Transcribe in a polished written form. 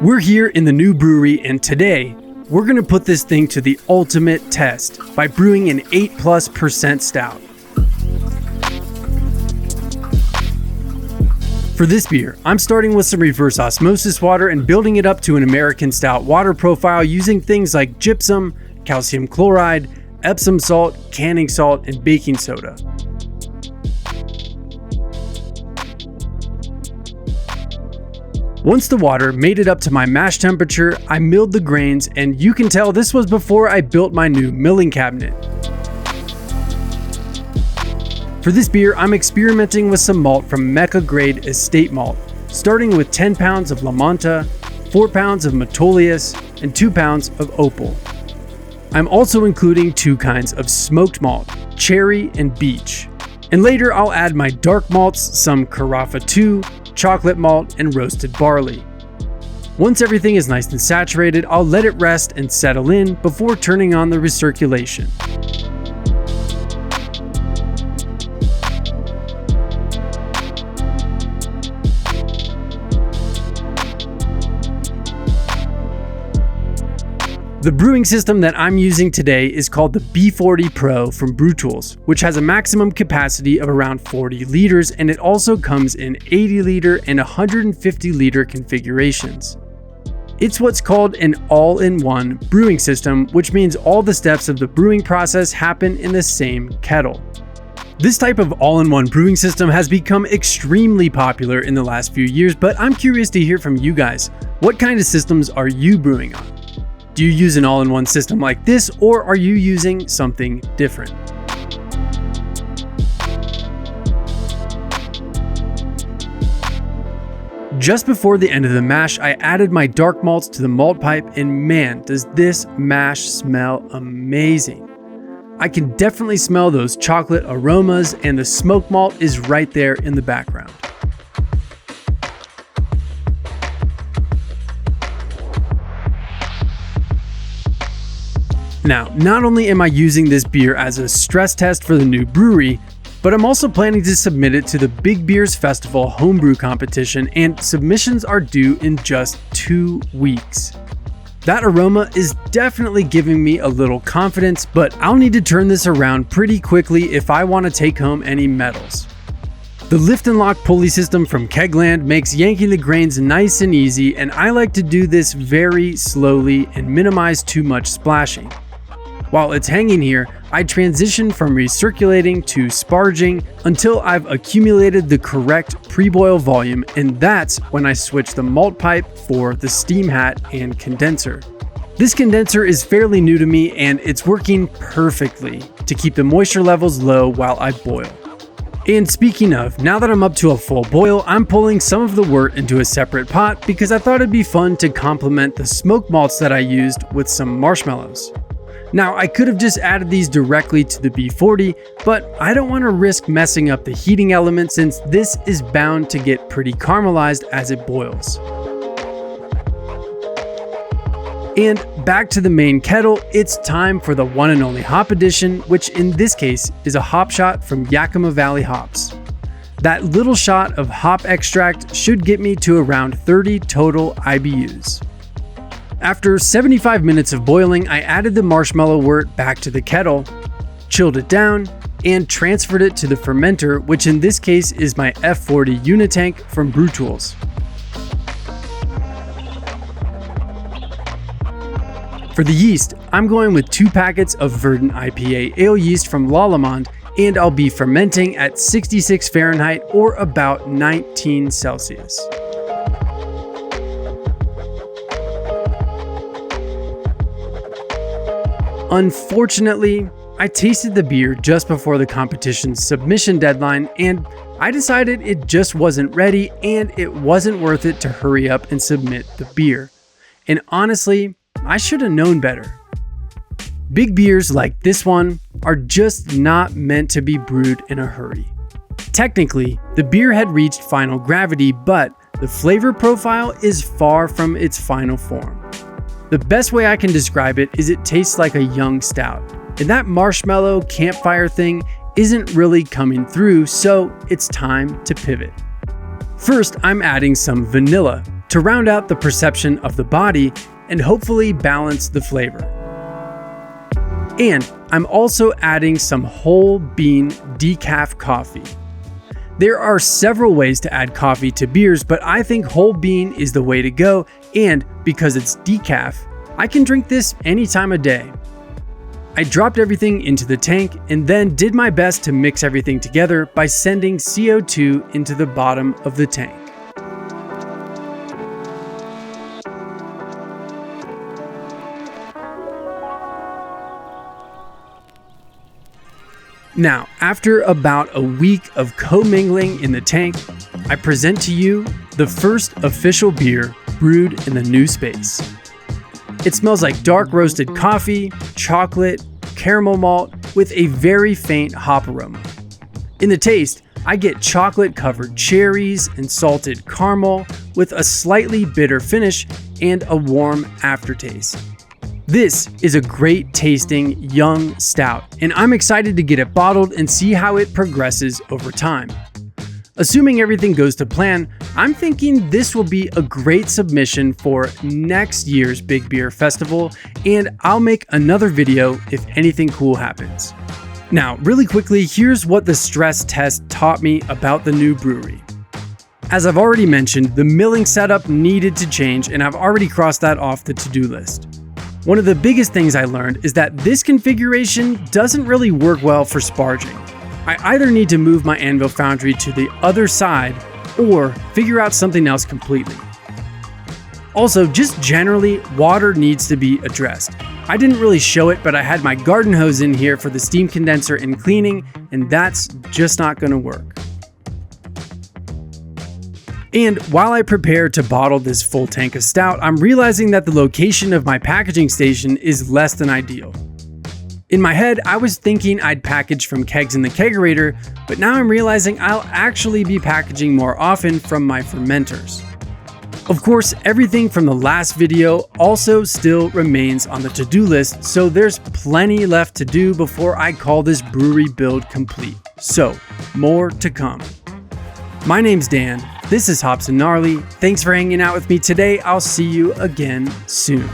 We're here in the new brewery, and today we're gonna put this thing to the ultimate test by brewing an 8+% stout. For this beer, I'm starting with some reverse osmosis water and building it up to an American STOUT water profile using things like gypsum, calcium chloride, Epsom salt, canning salt, and baking soda. Once the water made it up to my mash temperature, I milled the grains, and you can tell this was before I built my new milling cabinet. For this beer, I'm experimenting with some malt from Mecca Grade Estate Malt, starting with 10 pounds of La Manta, 4 pounds of Metolius, and 2 pounds of Opal. I'm also including 2 kinds of smoked malt, cherry and beech. And later I'll add my dark malts, some Carafa 2, chocolate malt, and roasted barley. Once everything is nice and saturated, I'll let it rest and settle in before turning on the recirculation. The brewing system that I'm using today is called the B40 Pro from BREWTOOLS, which has a maximum capacity of around 40 liters, and it also comes in 80 liter and 150 liter configurations. It's what's called an all-in-one brewing system, which means all the steps of the brewing process happen in the same kettle. This type of all-in-one brewing system has become extremely popular in the last few years, but I'm curious to hear from you guys. What kind of systems are you brewing on? Do you use an all-in-one system like this, or are you using something different? Just before the end of the mash, I added my dark malts to the malt pipe, and man, does this mash smell amazing. I can definitely smell those chocolate aromas, and the smoked malt is right there in the background. Now, not only am I using this beer as a stress test for the new brewery, but I'm also planning to submit it to the Big Beers Festival homebrew competition, and submissions are due in just 2 weeks. That aroma is definitely giving me a little confidence, but I'll need to turn this around pretty quickly if I want to take home any medals. The lift and lock pulley system from Keggland makes yanking the grains nice and easy, and I like to do this very slowly and minimize too much splashing. While it's hanging here, I transition from recirculating to sparging until I've accumulated the correct pre-boil volume, and that's when I switch the malt pipe for the steam hat and condenser. This condenser is fairly new to me, and it's working perfectly to keep the moisture levels low while I boil. And speaking of, now that I'm up to a full boil, I'm pulling some of the wort into a separate pot because I thought it'd be fun to complement the smoked malts that I used with some marshmallows. Now, I could have just added these directly to the B40, but I don't want to risk messing up the heating element since this is bound to get pretty caramelized as it boils. And back to the main kettle, it's time for the one and only hop addition, which in this case is a hop shot from Yakima Valley hops. That little shot of hop extract should get me to around 30 total IBUs. After 75 minutes of boiling, I added the marshmallow wort back to the kettle, chilled it down, and transferred it to the fermenter, which in this case is my F40 Unitank from BREWTOOLS. For the yeast, I'm going with 2 packets of Verdant IPA ale yeast from Lallemand, and I'll be fermenting at 66 Fahrenheit or about 19 Celsius. Unfortunately, I tasted the beer just before the competition's submission deadline, and I decided it just wasn't ready and it wasn't worth it to hurry up and submit the beer. And honestly, I should have known better. Big beers like this one are just not meant to be brewed in a hurry. Technically, the beer had reached final gravity, but the flavor profile is far from its final form. The best way I can describe it is it tastes like a young stout, and that marshmallow campfire thing isn't really coming through, so it's time to pivot. First, I'm adding some vanilla, to round out the perception of the body and hopefully balance the flavor. And I'm also adding some whole bean decaf coffee. There are several ways to add coffee to beers, but I think whole bean is the way to go, and because it's decaf, I can drink this any time of day. I dropped everything into the tank and then did my best to mix everything together by sending CO2 into the bottom of the tank. Now, after about a week of co-mingling in the tank, I present to you the first official beer brewed in the new space. It smells like dark roasted coffee, chocolate, caramel malt with a very faint hop aroma. In the taste, I get chocolate covered cherries and salted caramel with a slightly bitter finish and a warm aftertaste. This is a great tasting young stout, and I'm excited to get it bottled and see how it progresses over time. Assuming everything goes to plan, I'm thinking this will be a great submission for next year's Big Beer Festival, and I'll make another video if anything cool happens. Now, really quickly, here's what the stress test taught me about the new brewery. As I've already mentioned, the milling setup needed to change, and I've already crossed that off the to-do list. One of the biggest things I learned is that this configuration doesn't really work well for sparging. I either need to move my anvil foundry to the other side or figure out something else completely. Also, just generally, water needs to be addressed. I didn't really show it, but I had my garden hose in here for the steam condenser and cleaning, and that's just not gonna work. And while I prepare to bottle this full tank of stout, I'm realizing that the location of my packaging station is less than ideal. In my head, I was thinking I'd package from kegs in the kegerator, but now I'm realizing I'll actually be packaging more often from my fermenters. Of course, everything from the last video also still remains on the to-do list, so there's plenty left to do before I call this brewery build complete. So, more to come. My name's Dan, this is Hops and Gnarly. Thanks for hanging out with me today. I'll see you again soon.